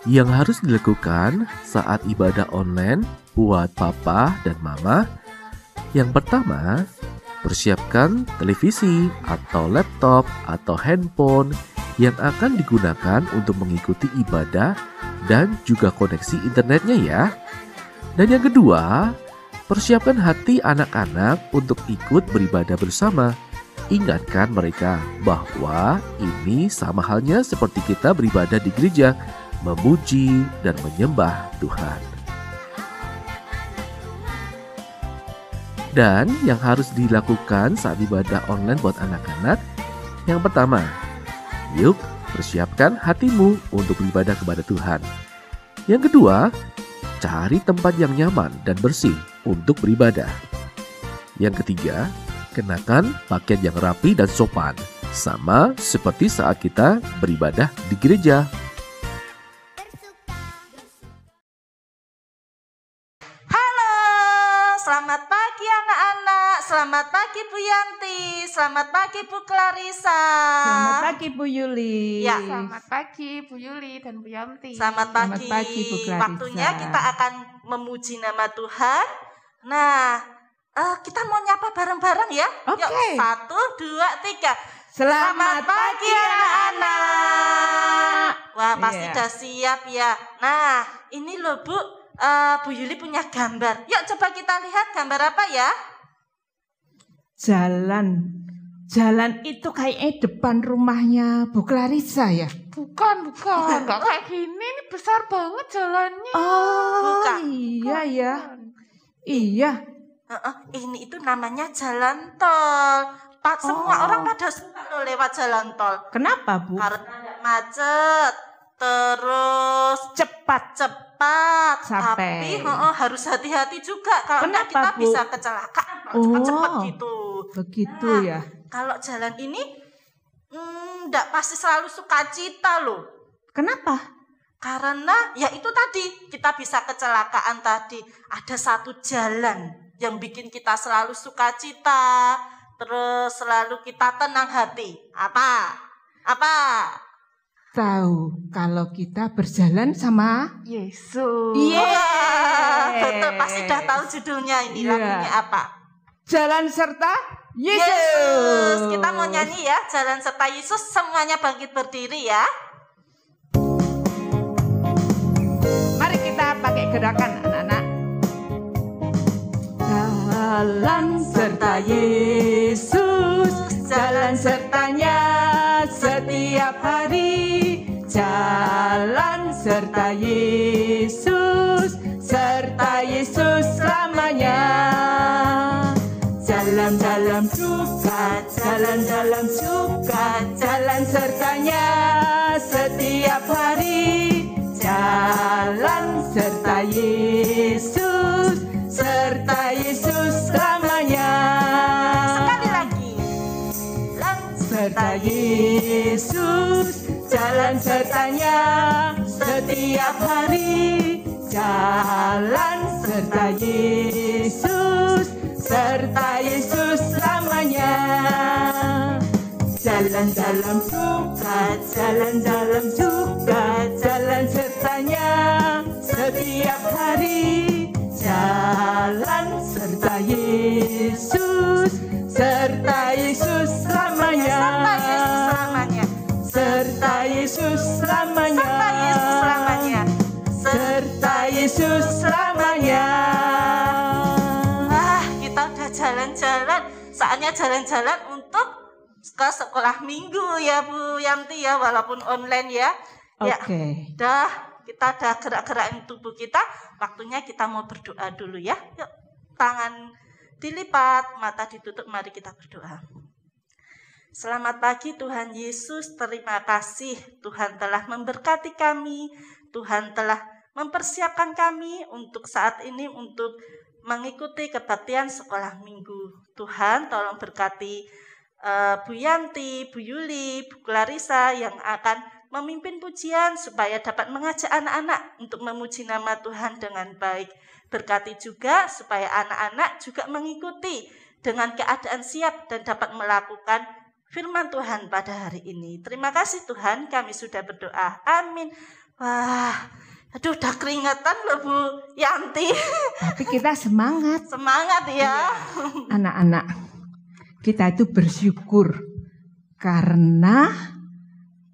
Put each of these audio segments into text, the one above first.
Yang harus dilakukan saat ibadah online buat papa dan mama. Yang pertama, persiapkan televisi atau laptop atau handphone yang akan digunakan untuk mengikuti ibadah dan juga koneksi internetnya ya. Dan yang kedua, persiapkan hati anak-anak untuk ikut beribadah bersama. Ingatkan mereka bahwa ini sama halnya seperti kita beribadah di gereja, memuji dan menyembah Tuhan. Dan yang harus dilakukan saat ibadah online buat anak-anak, yang pertama, yuk persiapkan hatimu untuk beribadah kepada Tuhan. Yang kedua, cari tempat yang nyaman dan bersih untuk beribadah. Yang ketiga, kenakan pakaian yang rapi dan sopan, sama seperti saat kita beribadah di gereja. Selamat pagi anak-anak, selamat pagi Bu Yanti, selamat pagi Bu Clarissa. Selamat pagi Bu Yuli. Ya, selamat pagi Bu Yuli dan Bu Yanti. Selamat pagi Bu Clarissa. Waktunya kita akan memuji nama Tuhan. Nah, kita mau nyapa bareng-bareng ya. Oke. Yuk, 1, 2, 3. Selamat pagi anak-anak. Wah, pasti udah siap ya. Nah, ini loh Bu, Bu Yuli punya gambar. Yuk coba kita lihat gambar apa ya? Jalan itu kayaknya depan rumahnya Bu Clarissa ya? Bukan. Enggak kayak gini, ini besar banget jalannya. Oh, Bukan. iya ya. Iya. Ini itu namanya jalan tol. Semua orang pada suka loh lewat jalan tol. Kenapa Bu? Karena tidak macet, terus Cepat. Tapi Sampai. harus hati-hati juga. Kalau enggak kita Bu? bisa kecelakaan, cepat gitu. Begitu ya. Kalau jalan ini enggak pasti selalu sukacita loh. Kenapa? Karena ya itu tadi, kita bisa kecelakaan tadi. Ada satu jalan yang bikin kita selalu sukacita, terus selalu kita tenang hati. Apa? Tahu kalau kita berjalan sama Yesus. Betul, pasti udah tahu judulnya ini. Lagunya apa? Jalan serta Yesus. Kita mau nyanyi ya, Jalan serta Yesus. Semuanya bangkit berdiri ya. Mari kita pakai gerakan anak-anak. Jalan serta Yesus, jalan sertanya setiap hari. Jalan serta Yesus, serta Yesus selamanya. Jalan dalam suka, jalan dalam suka, jalan sertanya setiap hari. Jalan serta Yesus, serta Yesus selamanya. Sekali lagi. Serta Yesus, jalan sertanya setiap hari. Jalan serta Yesus, serta Yesus selamanya. Jalan dalam suka, jalan dalam suka, jalan sertanya setiap hari. Jalan serta Yesus, serta Yesus selamanya. Serta Yesus selamanya. Serta Yesus selamanya. Serta Yesus selamanya. Kita udah jalan-jalan. Saatnya jalan-jalan untuk ke sekolah minggu ya Bu Yanti ya, walaupun online ya. Oke. Kita udah gerak-gerakin tubuh kita. Waktunya kita mau berdoa dulu ya. Yuk, tangan dilipat, mata ditutup, mari kita berdoa. Selamat pagi Tuhan Yesus, terima kasih Tuhan telah memberkati kami, Tuhan telah mempersiapkan kami untuk saat ini untuk mengikuti kebaktian sekolah minggu. Tuhan tolong berkati Bu Yanti, Bu Yuli, Bu Clarissa yang akan memimpin pujian supaya dapat mengajak anak-anak untuk memuji nama Tuhan dengan baik. Berkati juga supaya anak-anak juga mengikuti dengan keadaan siap dan dapat melakukan firman Tuhan pada hari ini. Terima kasih Tuhan, kami sudah berdoa. Amin. Wah, aduh udah keringetan loh Bu Yanti. Tapi kita semangat. Semangat ya. Anak-anak, kita itu bersyukur karena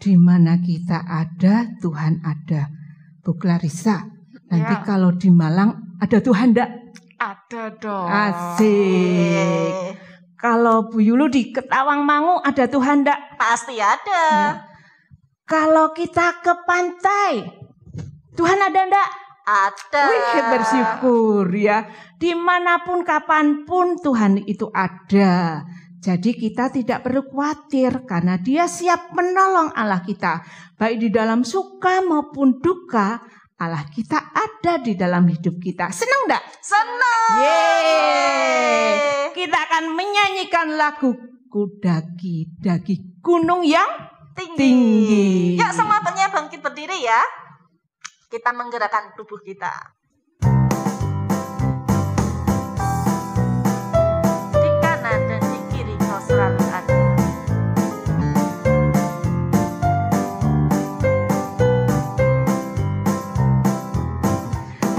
di mana kita ada, Tuhan ada. Bu Clarissa, nanti Ya. kalau di Malang ada Tuhan enggak? Ada dong. Asik. Kalau Bu Yulu di Ketawangmangu ada Tuhan enggak? Pasti ada. Kalau kita ke pantai, Tuhan ada enggak? Ada. Wih, bersyukur ya. Dimanapun, kapanpun Tuhan itu ada. Jadi kita tidak perlu khawatir karena Dia siap menolong Allah kita. Baik di dalam suka maupun duka, Allah kita ada di dalam hidup kita. Senang enggak? Senang. Yeay. Kita akan menyanyikan lagu Kudaki-daki gunung yang tinggi. Yuk semuanya bangkit berdiri ya. Kita menggerakkan tubuh kita. Di kanan dan di kiri kau selalu ada.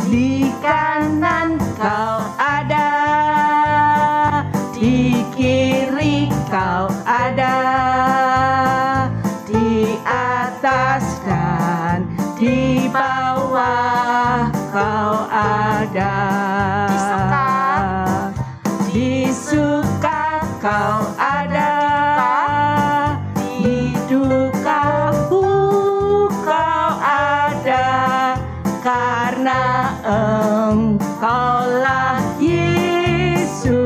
Di kanan kau ada, di kiri kau ada, di atas dan di bawah kau ada. Di suka kau ada, di duka kau ada, karena Engkaulah Yesusku.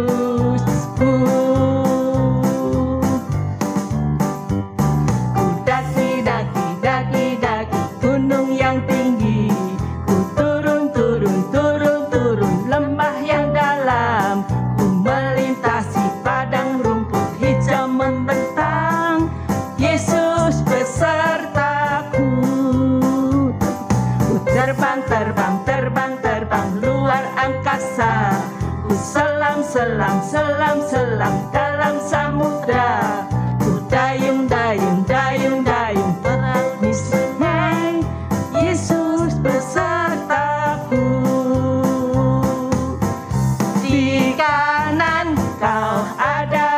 Ku daki gunung yang tinggi, ku turun lembah yang dalam, ku melintasi padang rumput hijau membentang. Yesus besertaku. Ku terbang luar angkasa, ku selam dalam samudra, ku dayung berani senang. Yesus besertaku. Di kanan kau ada,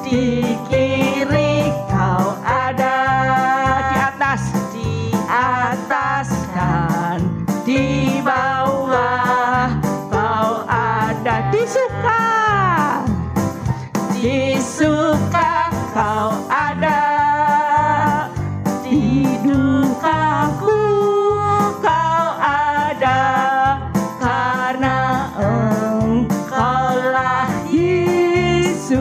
di kiri kau ada, di atas dan di bawah kau ada. Di suka kau ada, di dukaku kau ada, karena Engkaulah Yesusku.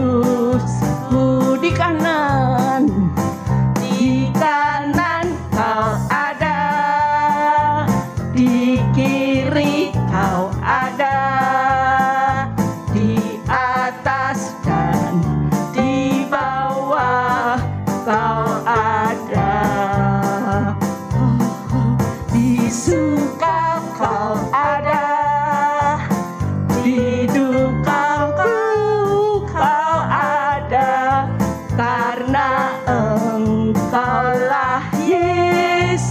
Di kanan kau ada, di kiri kau ada, di atas dan di bawah kau ada. Di suka kau ada, di dukaku kau ada, karena Engkaulah Yesusku.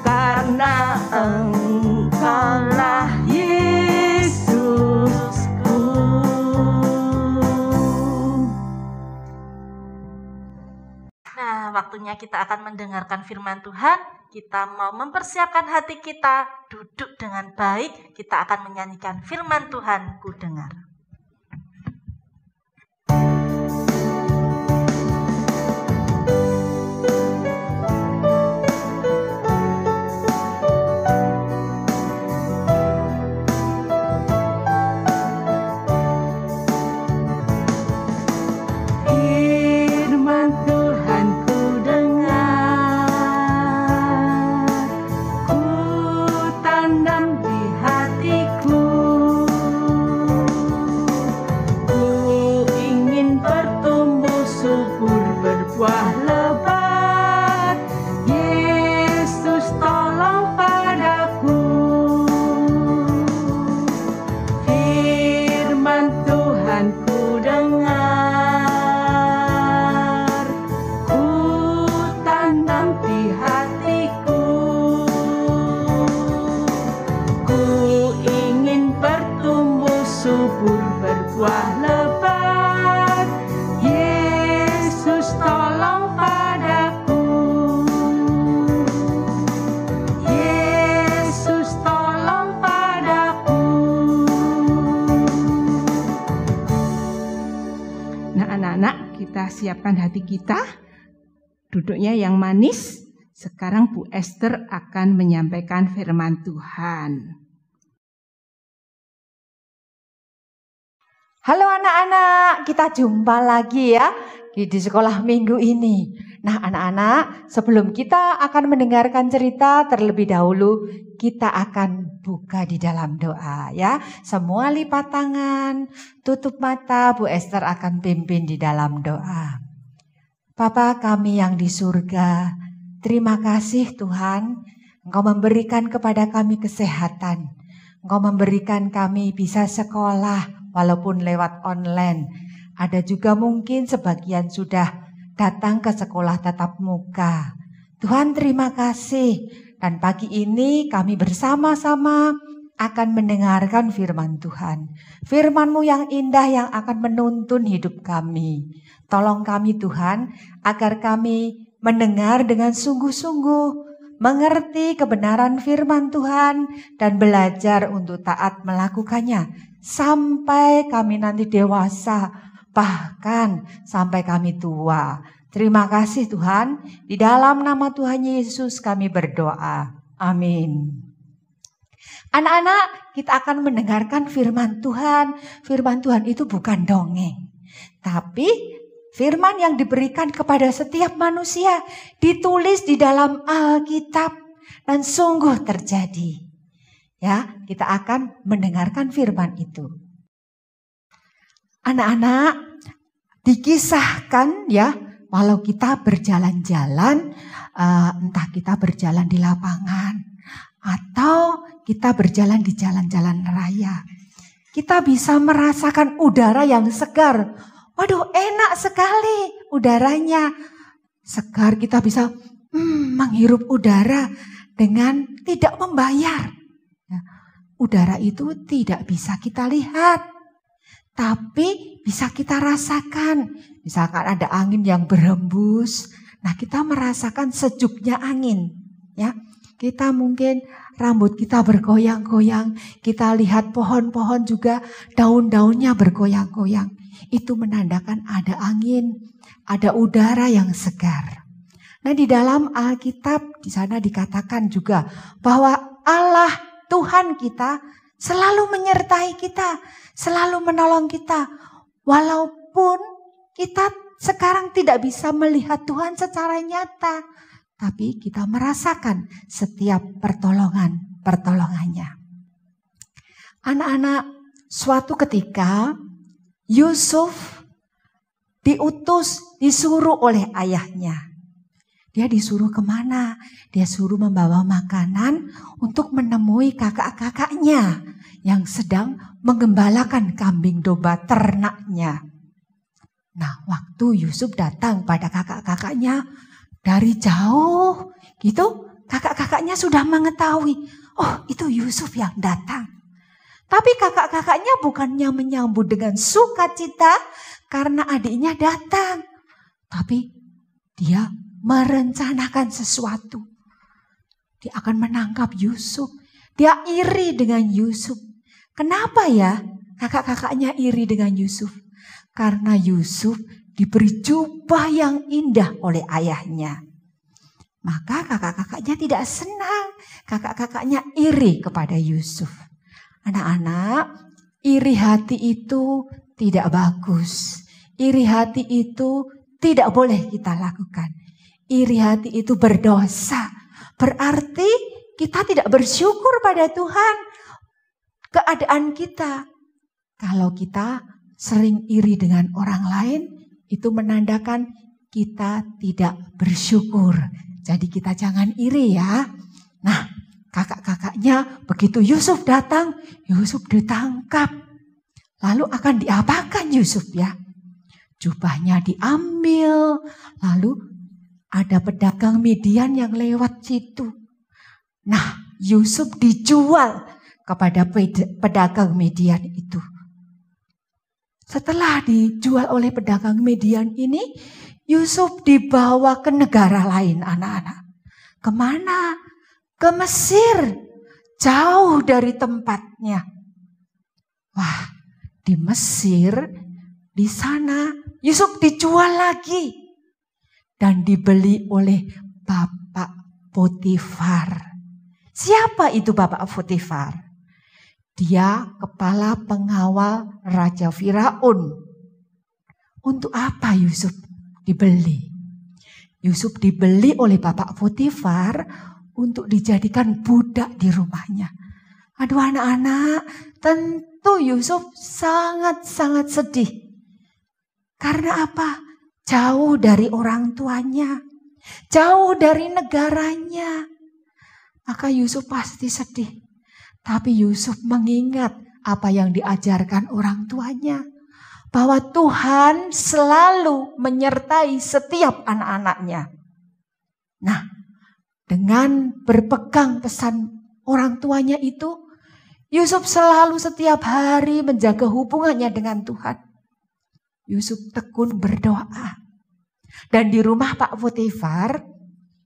Karena Engkaulah Yesusku. Nah, waktunya kita akan mendengarkan firman Tuhan. Kita mau mempersiapkan hati kita, duduk dengan baik. Kita akan menyanyikan firman Tuhan, ku dengar. Firman Tuhan ku dengar, ku tanam di hatiku. kita siapkan hati kita, duduknya yang manis. Sekarang Bu Esther akan menyampaikan firman Tuhan. Halo anak-anak, kita jumpa lagi ya di sekolah minggu ini. Nah anak-anak, sebelum kita akan mendengarkan cerita, terlebih dahulu kita akan buka di dalam doa ya. Semua lipat tangan, tutup mata, Bu Esther akan pimpin di dalam doa. Bapa kami yang di surga, terima kasih Tuhan, Engkau memberikan kepada kami kesehatan. Engkau memberikan kami bisa sekolah walaupun lewat online. Ada juga mungkin sebagian sudah datang ke sekolah tatap muka. Tuhan terima kasih. Dan pagi ini kami bersama-sama akan mendengarkan firman Tuhan. Firman-Mu yang indah yang akan menuntun hidup kami. Tolong kami Tuhan agar kami mendengar dengan sungguh-sungguh, mengerti kebenaran firman Tuhan dan belajar untuk taat melakukannya sampai kami nanti dewasa, bahkan sampai kami tua. Terima kasih Tuhan, di dalam nama Tuhan Yesus kami berdoa. Amin. Anak-anak, kita akan mendengarkan firman Tuhan. Firman Tuhan itu bukan dongeng, tapi firman yang diberikan kepada setiap manusia, ditulis di dalam Alkitab dan sungguh terjadi. Ya, kita akan mendengarkan firman itu. Anak-anak, dikisahkan ya, walau kita berjalan-jalan, entah kita berjalan di lapangan atau kita berjalan di jalan-jalan raya, kita bisa merasakan udara yang segar. Waduh, enak sekali udaranya. Segar, kita bisa menghirup udara dengan tidak membayar. Ya, udara itu tidak bisa kita lihat, tapi bisa kita rasakan. Misalkan ada angin yang berhembus, nah kita merasakan sejuknya angin. Ya, kita mungkin rambut kita bergoyang-goyang, kita lihat pohon-pohon juga daun-daunnya bergoyang-goyang. Itu menandakan ada angin, ada udara yang segar. Nah, di dalam Alkitab di sana dikatakan juga bahwa Allah Tuhan kita selalu menyertai kita, selalu menolong kita. Walaupun kita sekarang tidak bisa melihat Tuhan secara nyata, tapi kita merasakan setiap pertolongannya. Anak-anak, suatu ketika Yusuf disuruh oleh ayahnya. Dia disuruh kemana? Dia suruh membawa makanan untuk menemui kakak-kakaknya yang sedang menggembalakan kambing domba ternaknya. Nah, waktu Yusuf datang pada kakak-kakaknya dari jauh gitu, kakak-kakaknya sudah mengetahui, oh itu Yusuf yang datang. Tapi kakak-kakaknya bukannya menyambut dengan sukacita karena adiknya datang. Tapi dia merencanakan sesuatu. Dia akan menangkap Yusuf. Dia iri dengan Yusuf. Kenapa ya kakak-kakaknya iri dengan Yusuf? Karena Yusuf diberi jubah yang indah oleh ayahnya. Maka kakak-kakaknya tidak senang. Kakak-kakaknya iri kepada Yusuf. Anak-anak, iri hati itu tidak bagus. Iri hati itu tidak boleh kita lakukan. Iri hati itu berdosa. Berarti kita tidak bersyukur pada Tuhan keadaan kita. Kalau kita sering iri dengan orang lain, itu menandakan kita tidak bersyukur. Jadi kita jangan iri ya. Nah, kakak-kakaknya begitu Yusuf datang, Yusuf ditangkap. Lalu akan diapakan Yusuf ya? Jubahnya diambil, lalu ada pedagang Midian yang lewat situ. Nah, Yusuf dijual kepada pedagang Midian itu. Setelah dijual oleh pedagang Midian ini, Yusuf dibawa ke negara lain, anak-anak. Kemana? Ke Mesir, jauh dari tempatnya. Wah, di Mesir Di sana Yusuf dijual lagi dan dibeli oleh Bapak Potifar. Siapa itu Bapak Potifar? Dia kepala pengawal Raja Firaun. Untuk apa Yusuf dibeli? Yusuf dibeli oleh Bapak Potifar untuk dijadikan budak di rumahnya. Aduh anak-anak, tentu Yusuf sangat-sangat sedih. Karena apa? Jauh dari orang tuanya, jauh dari negaranya. Maka Yusuf pasti sedih. Tapi Yusuf mengingat apa yang diajarkan orang tuanya. Bahwa Tuhan selalu menyertai setiap anak-anaknya. Nah, dengan berpegang pesan orang tuanya itu, Yusuf selalu setiap hari menjaga hubungannya dengan Tuhan. Yusuf tekun berdoa. Dan di rumah Pak Potifar,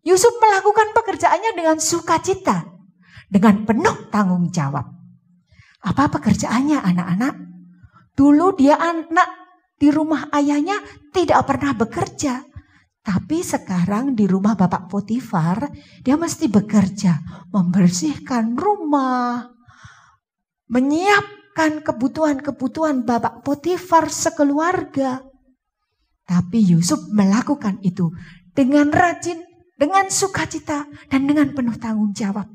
Yusuf melakukan pekerjaannya dengan sukacita. Dengan penuh tanggung jawab. Apa pekerjaannya anak-anak? Dulu dia anak di rumah ayahnya tidak pernah bekerja. Tapi sekarang di rumah Bapak Potifar, dia mesti bekerja. Membersihkan rumah. Menyiapkan kebutuhan-kebutuhan Bapak Potifar sekeluarga. Tapi Yusuf melakukan itu dengan rajin, dengan sukacita, dan dengan penuh tanggung jawab.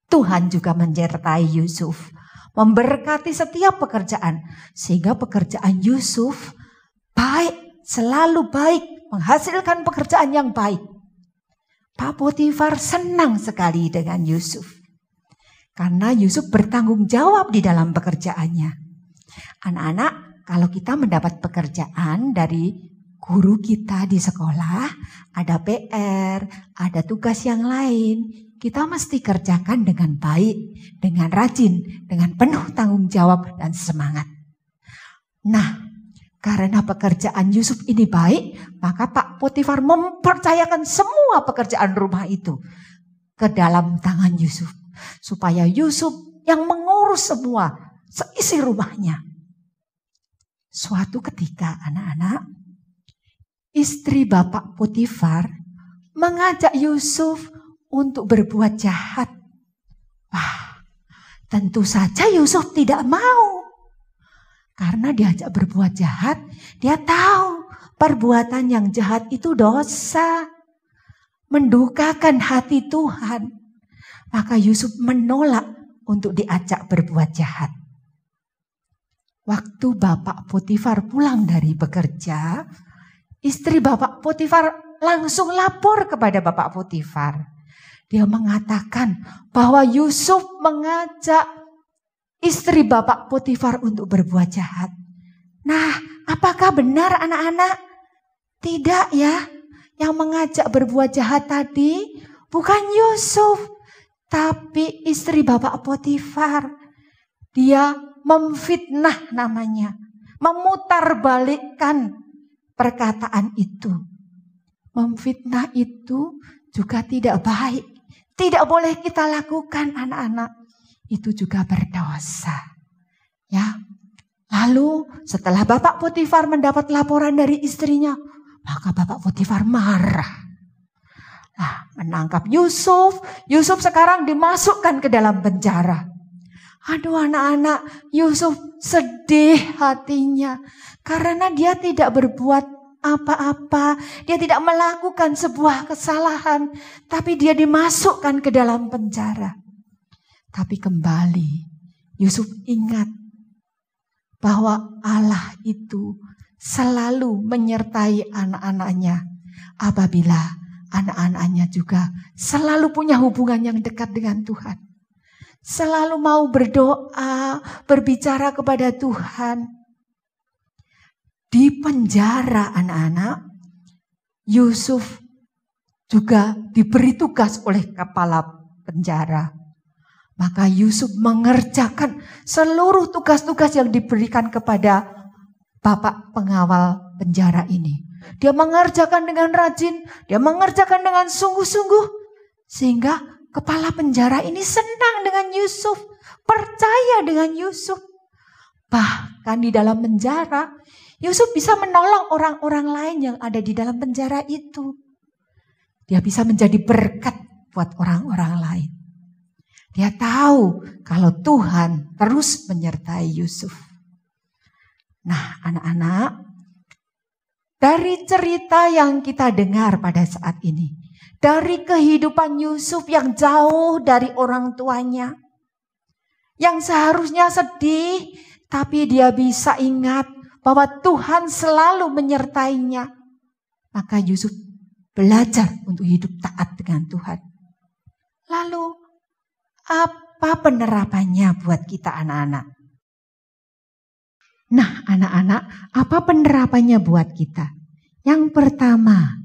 Tuhan juga menyertai Yusuf, memberkati setiap pekerjaan, sehingga pekerjaan Yusuf baik, selalu baik, menghasilkan pekerjaan yang baik. Pak Potifar senang sekali dengan Yusuf. Karena Yusuf bertanggung jawab di dalam pekerjaannya. Anak-anak, kalau kita mendapat pekerjaan dari guru kita di sekolah, ada PR, ada tugas yang lain, kita mesti kerjakan dengan baik, dengan rajin, dengan penuh tanggung jawab dan semangat. Nah, karena pekerjaan Yusuf ini baik, maka Pak Potifar mempercayakan semua pekerjaan rumah itu ke dalam tangan Yusuf. Supaya Yusuf yang mengurus semua seisi rumahnya. Suatu ketika anak-anak, istri Bapak Potifar mengajak Yusuf untuk berbuat jahat. Wah, tentu saja Yusuf tidak mau. Karena diajak berbuat jahat, dia tahu perbuatan yang jahat itu dosa. Mendukakan hati Tuhan. Maka Yusuf menolak untuk diajak berbuat jahat. Waktu Bapak Potifar pulang dari bekerja, istri Bapak Potifar langsung lapor kepada Bapak Potifar. Dia mengatakan bahwa Yusuf mengajak istri Bapak Potifar untuk berbuat jahat. Nah, apakah benar anak-anak? Tidak ya, yang mengajak berbuat jahat tadi bukan Yusuf. Tapi istri Bapak Potifar, dia memfitnah namanya. Memutarbalikkan perkataan itu. Memfitnah itu juga tidak baik. Tidak boleh kita lakukan anak-anak. Itu juga berdosa. Ya. Lalu setelah Bapak Potifar mendapat laporan dari istrinya, maka Bapak Potifar marah. Nah, menangkap Yusuf. Yusuf sekarang dimasukkan ke dalam penjara. Aduh anak-anak, Yusuf sedih hatinya. Karena dia tidak berbuat apa-apa. Dia tidak melakukan sebuah kesalahan. Tapi dia dimasukkan ke dalam penjara. Tapi kembali, Yusuf ingat bahwa Allah itu selalu menyertai anak-anaknya. Apabila anak-anaknya juga selalu punya hubungan yang dekat dengan Tuhan. Selalu mau berdoa, berbicara kepada Tuhan. Di penjara anak-anak, Yusuf juga diberi tugas oleh kepala penjara. Maka Yusuf mengerjakan seluruh tugas-tugas yang diberikan kepada Bapak pengawal penjara ini. Dia mengerjakan dengan rajin, dia mengerjakan dengan sungguh-sungguh. Sehingga kepala penjara ini senang dengan Yusuf, percaya dengan Yusuf. Bahkan di dalam penjara, Yusuf bisa menolong orang-orang lain yang ada di dalam penjara itu. Dia bisa menjadi berkat buat orang-orang lain. Dia tahu kalau Tuhan terus menyertai Yusuf. Nah, anak-anak, dari cerita yang kita dengar pada saat ini, dari kehidupan Yusuf yang jauh dari orang tuanya, yang seharusnya sedih, tapi dia bisa ingat bahwa Tuhan selalu menyertainya. Maka Yusuf belajar untuk hidup taat dengan Tuhan. Lalu, apa penerapannya buat kita anak-anak? Nah, anak-anak, apa penerapannya buat kita? Yang pertama,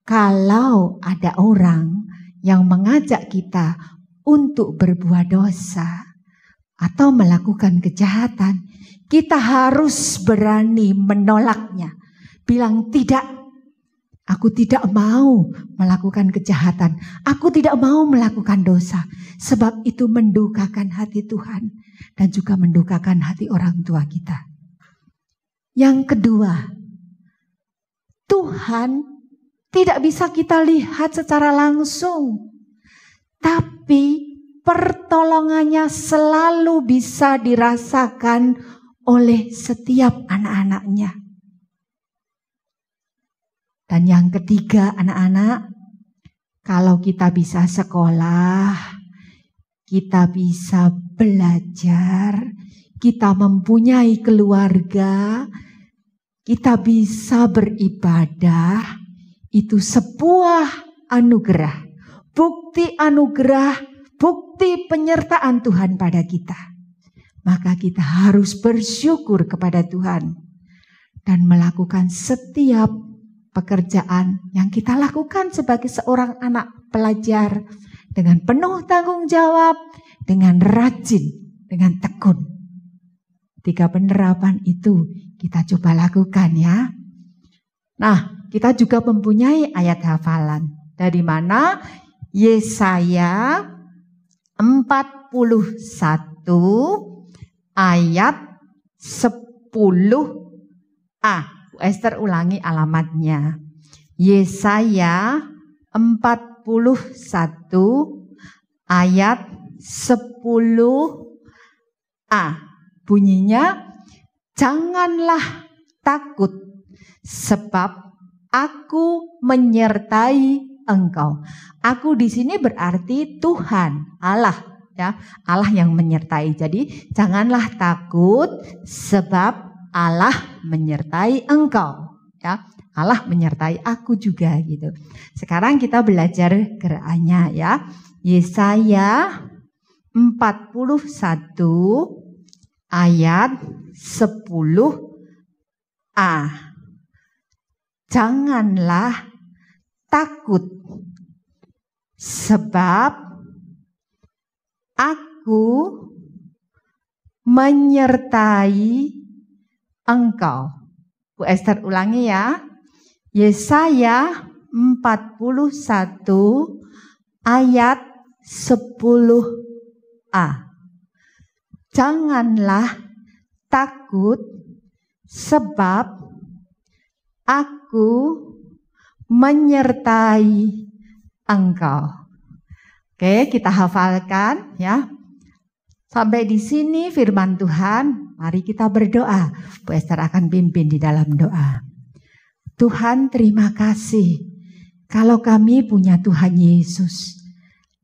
kalau ada orang yang mengajak kita untuk berbuat dosa atau melakukan kejahatan, kita harus berani menolaknya. Bilang tidak, aku tidak mau melakukan kejahatan. Aku tidak mau melakukan dosa. Sebab itu mendukakan hati Tuhan dan juga mendukakan hati orang tua kita. Yang kedua, Tuhan tidak bisa kita lihat secara langsung. Tapi pertolongannya selalu bisa dirasakan oleh setiap anak-anaknya. Dan yang ketiga anak-anak, kalau kita bisa sekolah, kita bisa belajar, kita mempunyai keluarga, kita bisa beribadah, itu sebuah anugerah. Bukti anugerah, bukti penyertaan Tuhan pada kita. Maka kita harus bersyukur kepada Tuhan dan melakukan setiap pekerjaan yang kita lakukan sebagai seorang anak pelajar dengan penuh tanggung jawab, dengan rajin, dengan tekun. 3 penerapan itu kita coba lakukan ya. Nah, kita juga mempunyai ayat hafalan. Dari mana? Yesaya 41 ayat 10a. Bu Esther ulangi alamatnya. Yesaya 41 ayat 10a. Bunyinya, janganlah takut sebab aku menyertai engkau. Aku di sini berarti Tuhan, Allah, ya, Allah yang menyertai. Jadi janganlah takut sebab Allah menyertai engkau, ya. Allah menyertai aku juga gitu. Sekarang kita belajar gerakannya ya. Yesaya 41 ayat 10a. Janganlah takut sebab aku menyertai engkau. Bu Esther ulangi ya. Yesaya 41 ayat 10a. Janganlah takut sebab aku menyertai engkau. Oke, kita hafalkan ya. Sampai di sini firman Tuhan, mari kita berdoa. Bu Esther akan pimpin di dalam doa. Tuhan, terima kasih kalau kami punya Tuhan Yesus,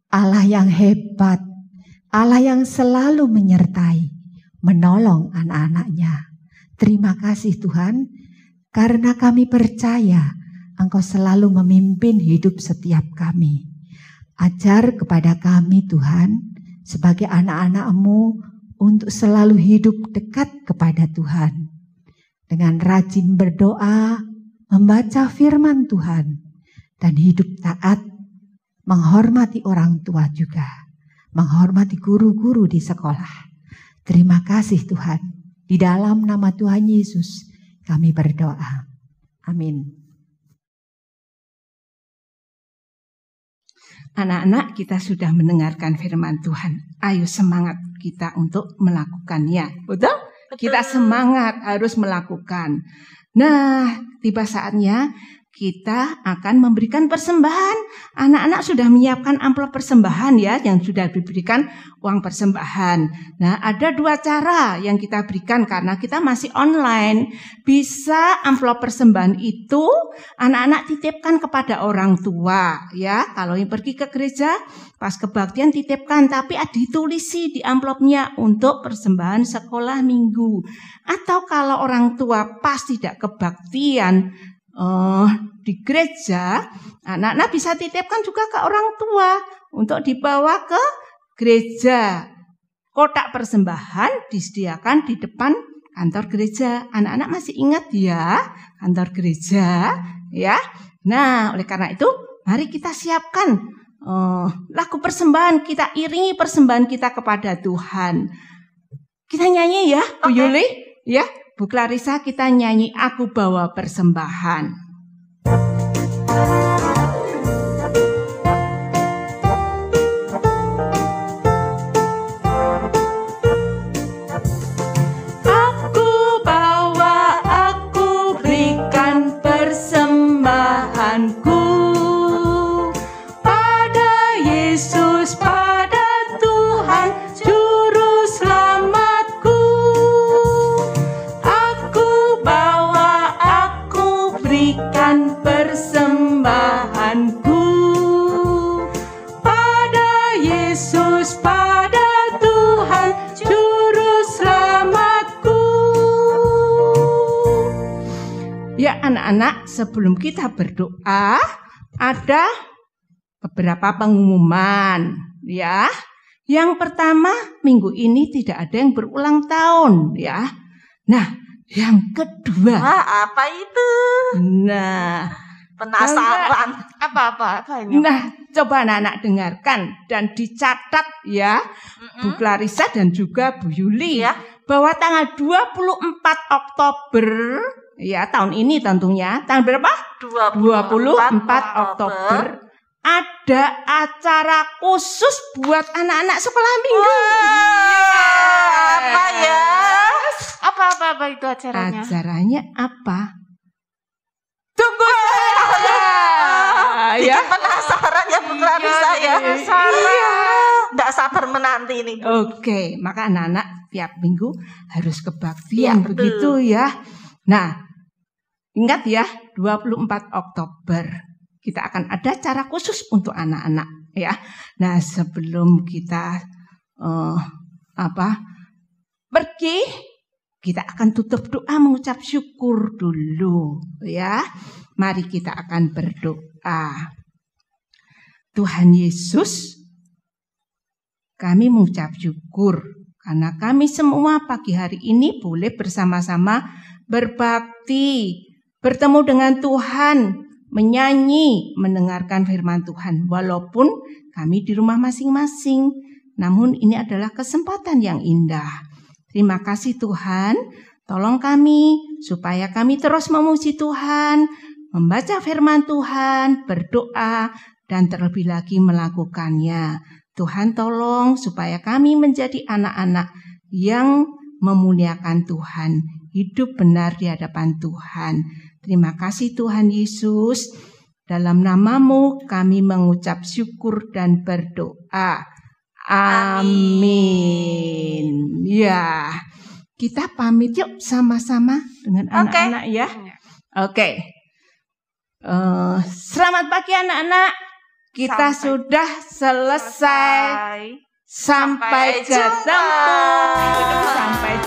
Allah yang hebat, Allah yang selalu menyertai, menolong anak-anaknya. Terima kasih Tuhan, karena kami percaya Engkau selalu memimpin hidup setiap kami. Ajar kepada kami Tuhan, sebagai anak-anak-Mu, untuk selalu hidup dekat kepada Tuhan. Dengan rajin berdoa, membaca firman Tuhan, dan hidup taat, menghormati orang tua juga, menghormati guru-guru di sekolah. Terima kasih Tuhan, di dalam nama Tuhan Yesus kami berdoa. Amin. Anak-anak, kita sudah mendengarkan firman Tuhan. Ayo semangat kita untuk melakukannya. Betul? Kita semangat harus melakukan. Nah, tiba saatnya kita akan memberikan persembahan. Anak-anak sudah menyiapkan amplop persembahan ya, yang sudah diberikan uang persembahan. Nah, ada 2 cara yang kita berikan karena kita masih online. Bisa amplop persembahan itu anak-anak titipkan kepada orang tua ya. Kalau yang pergi ke gereja pas kebaktian titipkan, tapi ditulisi di amplopnya untuk persembahan sekolah minggu. Atau kalau orang tua pas tidak kebaktian di gereja, anak-anak bisa titipkan juga ke orang tua untuk dibawa ke gereja. Kotak persembahan disediakan di depan kantor gereja. Anak-anak masih ingat ya kantor gereja ya. Nah, oleh karena itu mari kita siapkan lagu persembahan, kita iringi persembahan kita kepada Tuhan. Kita nyanyi ya, Bu Yuli ya. Bu Clarissa, kita nyanyi Aku Bawa Persembahan. Aku bawa, aku berikan persembahanku pada Yesus, pada Tuhan Juru Selamatku. Berikan persembahanku pada Yesus, pada Tuhan Juru Selamatku. Ya anak-anak, sebelum kita berdoa ada beberapa pengumuman ya. Yang pertama, minggu ini tidak ada yang berulang tahun ya. Nah, yang kedua, apa itu? Nah, penasaran. Apa ini? Nah, coba anak-anak dengarkan dan dicatat ya, Bu Clarissa dan juga Bu Yuli Ya. bahwa tanggal 24 Oktober ya tahun ini tentunya, tanggal berapa? 24 Oktober ada acara khusus buat anak-anak sekolah minggu. Apa ya? Apa itu acaranya? Acaranya apa? Tunggu ya. Penasaran ya Bu Clarissa ya. Iya. Nggak sabar menanti ini. Oke, maka anak-anak tiap minggu harus Iya, kebaktian betul. begitu ya. Nah, ingat ya, 24 Oktober kita akan ada acara khusus untuk anak-anak ya. Nah, sebelum kita pergi, kita akan tutup doa mengucap syukur dulu ya. Mari kita akan berdoa. Tuhan Yesus, kami mengucap syukur karena kami semua pagi hari ini boleh bersama-sama berbakti, bertemu dengan Tuhan, menyanyi, mendengarkan firman Tuhan. Walaupun kami di rumah masing-masing, namun ini adalah kesempatan yang indah. Terima kasih Tuhan, tolong kami supaya kami terus memuji Tuhan, membaca firman Tuhan, berdoa, dan terlebih lagi melakukannya. Tuhan tolong supaya kami menjadi anak-anak yang memuliakan Tuhan, hidup benar di hadapan Tuhan. Terima kasih Tuhan Yesus, dalam nama-Mu kami mengucap syukur dan berdoa. Amin. Ya, kita pamit yuk sama-sama dengan anak-anak ya. Oke. Selamat pagi anak-anak. Kita sudah selesai. Sampai ketemu. Sampai